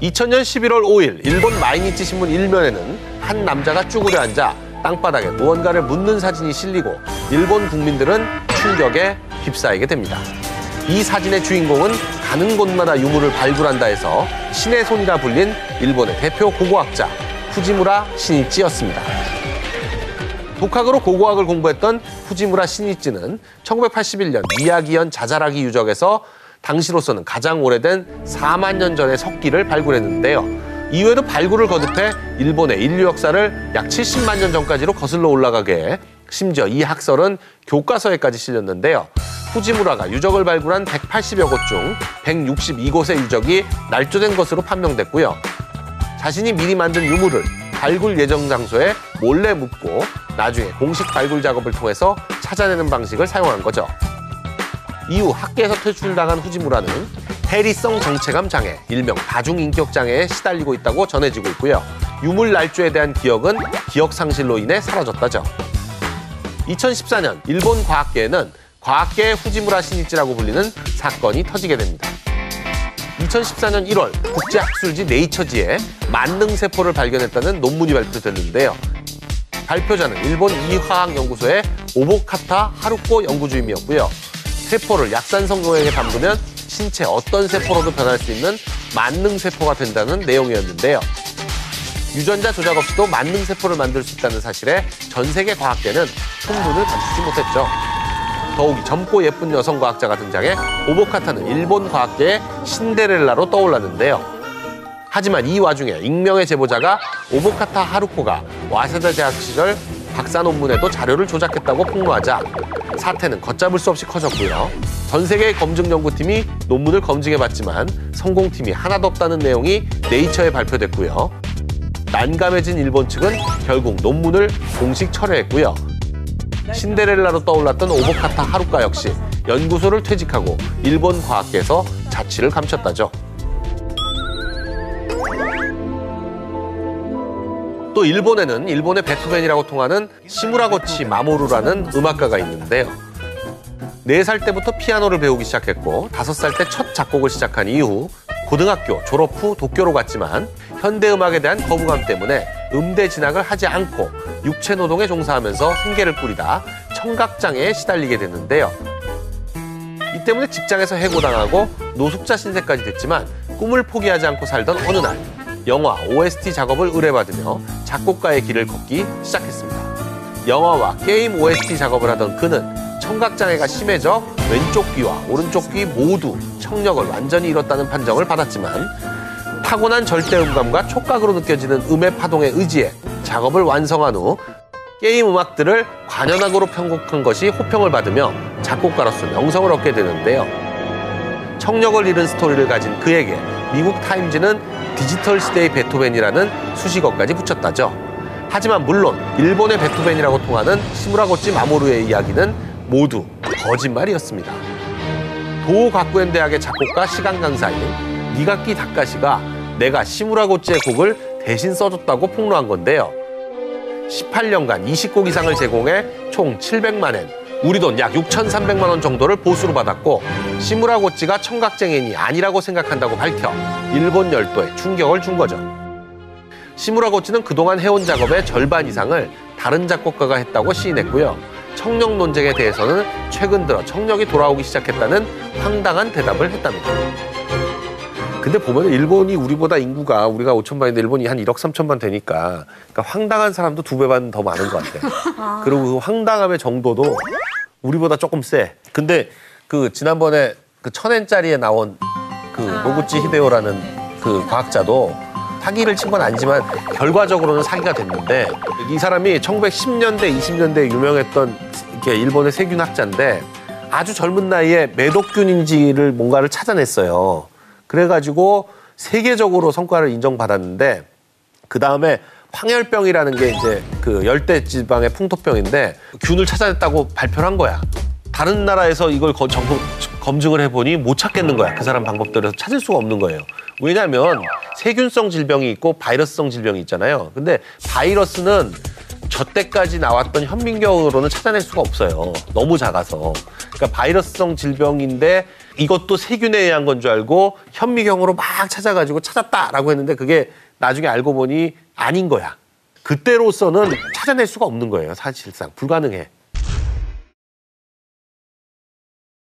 2000년 11월 5일 일본 마이니치 신문 1면에는 한 남자가 쭈그려 앉아 땅바닥에 무언가를 묻는 사진이 실리고 일본 국민들은 충격에 휩싸이게 됩니다. 이 사진의 주인공은 가는 곳마다 유물을 발굴한다 해서 신의 손이라 불린 일본의 대표 고고학자 후지무라 신이치였습니다. 독학으로 고고학을 공부했던 후지무라 신이치는 1981년 미야기현 자잘하기 유적에서 당시로서는 가장 오래된 4만 년 전의 석기를 발굴했는데요. 이후에도 발굴을 거듭해 일본의 인류 역사를 약 70만 년 전까지로 거슬러 올라가게 해 심지어 이 학설은 교과서에까지 실렸는데요. 후지무라가 유적을 발굴한 180여 곳 중 162곳의 유적이 날조된 것으로 판명됐고요. 자신이 미리 만든 유물을 발굴 예정 장소에 몰래 묻고 나중에 공식 발굴 작업을 통해서 찾아내는 방식을 사용한 거죠. 이후 학계에서 퇴출당한 후지무라는 해리성 정체감 장애, 일명 다중인격 장애에 시달리고 있다고 전해지고 있고요. 유물 날조에 대한 기억은 기억 상실로 인해 사라졌다죠. 2014년 일본 과학계에는 과학계의 후지무라 신이치라고 불리는 사건이 터지게 됩니다. 2014년 1월 국제학술지 네이처지에 만능세포를 발견했다는 논문이 발표됐는데요. 발표자는 일본 이화학연구소의 오보카타 하루코 연구주임이었고요. 세포를 약산성 용액에 담그면 신체 어떤 세포로도 변할 수 있는 만능세포가 된다는 내용이었는데요. 유전자 조작 없이도 만능세포를 만들 수 있다는 사실에 전 세계 과학계는 흥분을 감추지 못했죠. 더욱이 젊고 예쁜 여성 과학자가 등장해 오보카타는 일본 과학계의 신데렐라로 떠올랐는데요. 하지만 이 와중에 익명의 제보자가 오보카타 하루코가 와세다 대학 시절 박사 논문에도 자료를 조작했다고 폭로하자 사태는 걷잡을 수 없이 커졌고요. 전 세계의 검증 연구팀이 논문을 검증해봤지만 성공팀이 하나도 없다는 내용이 네이처에 발표됐고요. 난감해진 일본 측은 결국 논문을 공식 철회했고요. 신데렐라로 떠올랐던 오보카타 하루카 역시 연구소를 퇴직하고 일본 과학계에서 자취를 감췄다죠. 또 일본에는 일본의 베토벤이라고 통하는 시무라고치 마모루라는 음악가가 있는데요. 4살 때부터 피아노를 배우기 시작했고 5살 때 첫 작곡을 시작한 이후 고등학교 졸업 후 도쿄로 갔지만 현대음악에 대한 거부감 때문에 음대 진학을 하지 않고 육체노동에 종사하면서 생계를 꾸리다 청각장애에 시달리게 됐는데요. 이 때문에 직장에서 해고당하고 노숙자 신세까지 됐지만 꿈을 포기하지 않고 살던 어느 날 영화 OST 작업을 의뢰받으며 작곡가의 길을 걷기 시작했습니다. 영화와 게임 OST 작업을 하던 그는 청각장애가 심해져 왼쪽 귀와 오른쪽 귀 모두 청력을 완전히 잃었다는 판정을 받았지만 타고난 절대음감과 촉각으로 느껴지는 음의 파동에 의지해 작업을 완성한 후 게임 음악들을 관현악으로 편곡한 것이 호평을 받으며 작곡가로서 명성을 얻게 되는데요. 청력을 잃은 스토리를 가진 그에게 미국 타임즈는 디지털 시대의 베토벤이라는 수식어까지 붙였다죠. 하지만 물론 일본의 베토벤이라고 통하는 시무라고치 마모루의 이야기는 모두 거짓말이었습니다. 도호가쿠엔 대학의 작곡가 시간 강사인 니가키 다카시가 내가 시무라고치의 곡을 대신 써줬다고 폭로한 건데요. 18년간 20곡 이상을 제공해 총 700만 엔, 우리 돈 약 6,300만 원 정도를 보수로 받았고 시무라고치가 청각장애인이 아니라고 생각한다고 밝혀 일본 열도에 충격을 준 거죠. 시무라고치는 그동안 해온 작업의 절반 이상을 다른 작곡가가 했다고 시인했고요. 청력 논쟁에 대해서는 최근 들어 청력이 돌아오기 시작했다는 황당한 대답을 했답니다. 근데 보면 일본이 우리보다 인구가 우리가 5천만인데 일본이 한 1억 3천만 되니까 그러니까 황당한 사람도 2배만 더 많은 것 같아요. 그리고 그 황당함의 정도도 우리보다 조금 세. 근데 그 지난번에 그 1,000엔짜리에 나온 그 노구치 히데오라는 그 과학자도 사기를 친 건 아니지만 결과적으로는 사기가 됐는데 이 사람이 1910년대, 20년대에 유명했던 이렇게 일본의 세균학자인데 아주 젊은 나이에 매독균인지를 뭔가를 찾아냈어요. 그래가지고 세계적으로 성과를 인정받았는데 그 다음에 황열병이라는 게 이제 그 열대 지방의 풍토병인데 균을 찾아냈다고 발표를 한 거야. 다른 나라에서 이걸 검증을 해보니 못 찾겠는 거야. 그 사람 방법대로 찾을 수가 없는 거예요. 왜냐하면 세균성 질병이 있고 바이러스성 질병이 있잖아요. 근데 바이러스는 저때까지 나왔던 현미경으로는 찾아낼 수가 없어요. 너무 작아서. 그러니까 바이러스성 질병인데 이것도 세균에 의한 건 줄 알고 현미경으로 막 찾아가지고 찾았다라고 했는데 그게 나중에 알고 보니 아닌 거야. 그때로서는 찾아낼 수가 없는 거예요. 사실상 불가능해.